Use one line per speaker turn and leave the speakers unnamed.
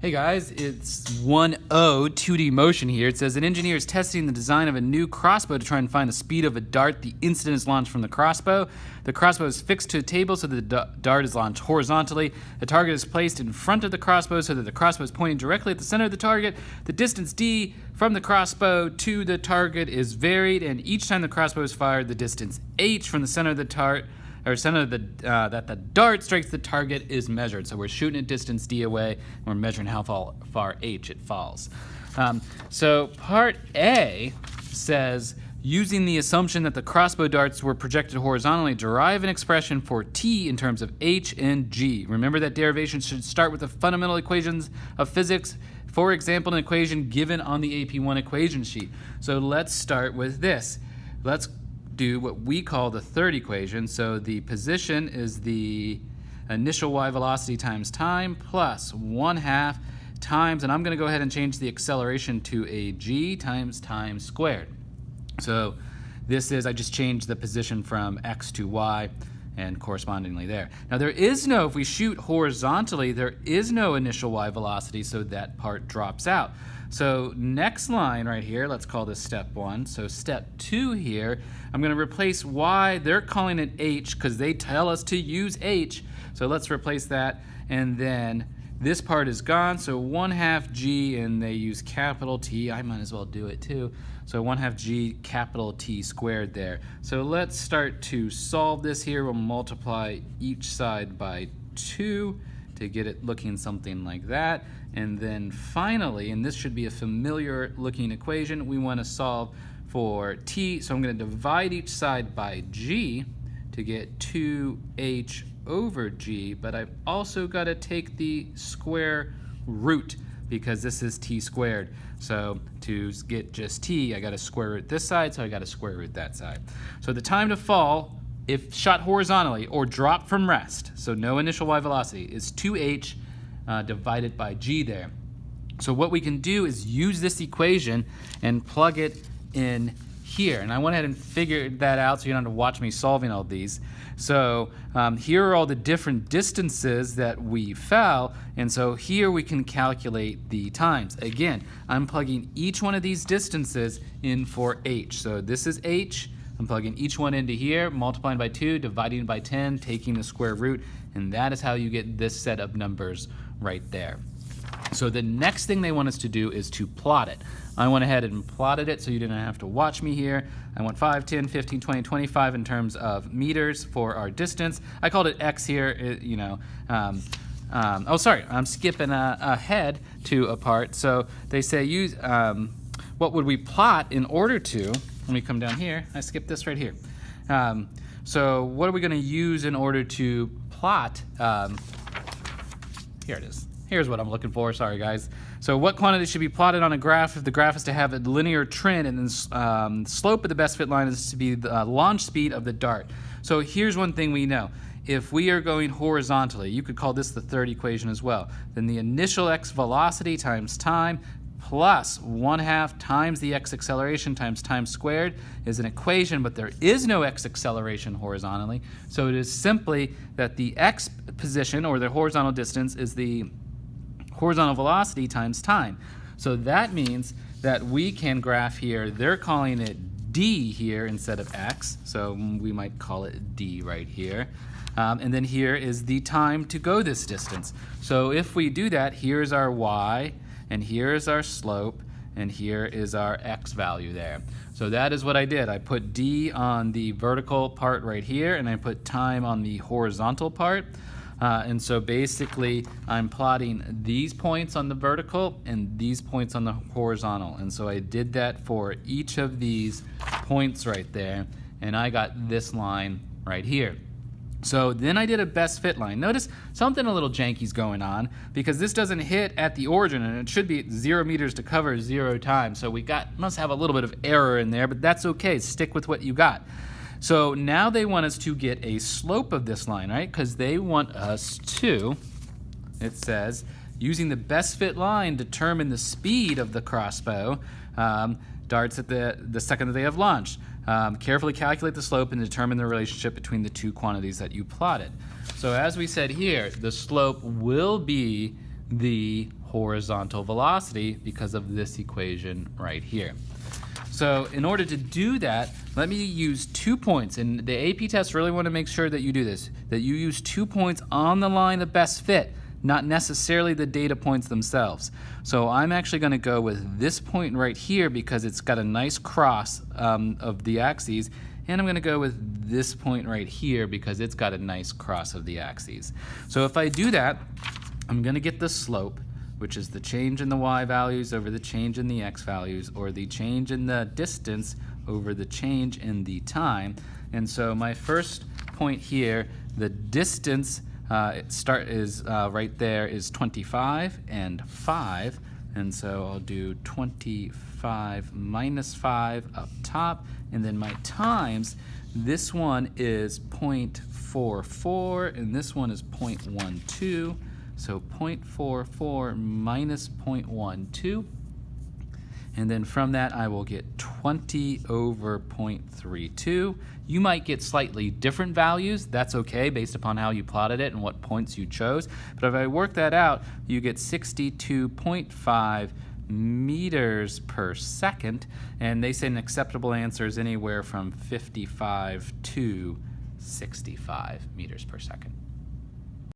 Hey guys, it's 2D Motion here. It says an engineer is testing the design of a new crossbow to try and find the speed of a dart the instant is launched from the crossbow. The crossbow is fixed to a table so that the dart is launched horizontally. The target is placed in front of the crossbow so that the crossbow is pointing directly at the center of the target. The distance d from the crossbow to the target is varied, and each time the crossbow is fired, the distance h from the center of the that the dart strikes the target is measured. So we're shooting at distance d away, and we're measuring how far h it falls. So part A says, using the assumption that the crossbow darts were projected horizontally, derive an expression for t in terms of h and g. Remember that derivations should start with the fundamental equations of physics. For example, an equation given on the AP1 equation sheet. So let's start with this. Let's do what we call the third equation. So the position is the initial y velocity times time plus 1/2 times, and I'm going to go ahead and change the acceleration to a g times time squared. So this is, I just changed the position from x to y and correspondingly there. Now there is no, if we shoot horizontally, there is no initial y velocity, so that part drops out. So next line right here, let's call this step 1. So step 2 here, I'm going to replace y, they're calling it h because they tell us to use h. So let's replace that, and then this part is gone, so 1/2 g, and they use capital T. I might as well do it too. So 1/2 g capital T squared there. So let's start to solve this here. We'll multiply each side by 2 to get it looking something like that. And then finally, and this should be a familiar looking equation, we want to solve for t. So I'm going to divide each side by g to get 2h over g, but I've also got to take the square root because this is t squared. So to get just t, I got to square root this side, so I got to square root that side. So the time to fall, if shot horizontally or drop from rest, so no initial y velocity, is 2h divided by g there. So what we can do is use this equation and plug it in here. And I went ahead and figured that out so you don't have to watch me solving all these. So here are all the different distances that we fell, and so here we can calculate the times. Again, I'm plugging each one of these distances in for h. So this is h. I'm plugging each one into here, multiplying by 2, dividing by 10, taking the square root, and that is how you get this set of numbers right there. So the next thing they want us to do is to plot it. I went ahead and plotted it so you didn't have to watch me here. I went 5, 10, 15, 20, 25 in terms of meters for our distance. I called it x here, oh sorry, I'm skipping ahead to a part. So they say use, what would we plot in order to, let me come down here, I skipped this right here. So what are we going to use in order to plot, here it is. Here's what I'm looking for, sorry guys. So what quantity should be plotted on a graph if the graph is to have a linear trend, and then slope of the best fit line is to be the launch speed of the dart. So here's one thing we know. If we are going horizontally, you could call this the third equation as well, then the initial x velocity times time plus 1/2 times the x acceleration times time squared is an equation, but there is no x acceleration horizontally. So it is simply that the x position, or the horizontal distance, is the horizontal velocity times time. So that means that we can graph here, they're calling it d here instead of x, so we might call it d right here. And then here is the time to go this distance. So if we do that, here's our y, and here is our slope, and here is our x value there. So that is what I did. I put d on the vertical part right here, and I put time on the horizontal part. And so basically, I'm plotting these points on the vertical and these points on the horizontal. And so I did that for each of these points right there, and I got this line right here. So then I did a best fit line. Notice something a little janky's going on because this doesn't hit at the origin, and it should be 0 meters to cover 0 times. So we must have a little bit of error in there, but that's okay. Stick with what you got. So now they want us to get a slope of this line, right? Because they want us to, it says, using the best fit line, determine the speed of the crossbow darts at the second that they have launched. Carefully calculate the slope and determine the relationship between the two quantities that you plotted. So as we said here, the slope will be the horizontal velocity because of this equation right here. So in order to do that, let me use 2 points, and the AP test really want to make sure that you do this, that you use 2 points on the line of best fit, not necessarily the data points themselves. So I'm actually going to go with this point right here because it's got a nice cross of the axes, and I'm going to go with this point right here because it's got a nice cross of the axes. So if I do that, I'm going to get the slope, which is the change in the y values over the change in the x values, or the change in the distance over the change in the time. And so my first point here, the distance right there is 25 and 5. And so I'll do 25 minus 5 up top. And then my times, this one is 0.44 and this one is 0.12. So 0.44 minus 0.12. And then from that, I will get 20 over 0.32. You might get slightly different values. That's okay based upon how you plotted it and what points you chose. But if I work that out, you get 62.5 meters per second. And they say an acceptable answer is anywhere from 55 to 65 meters per second.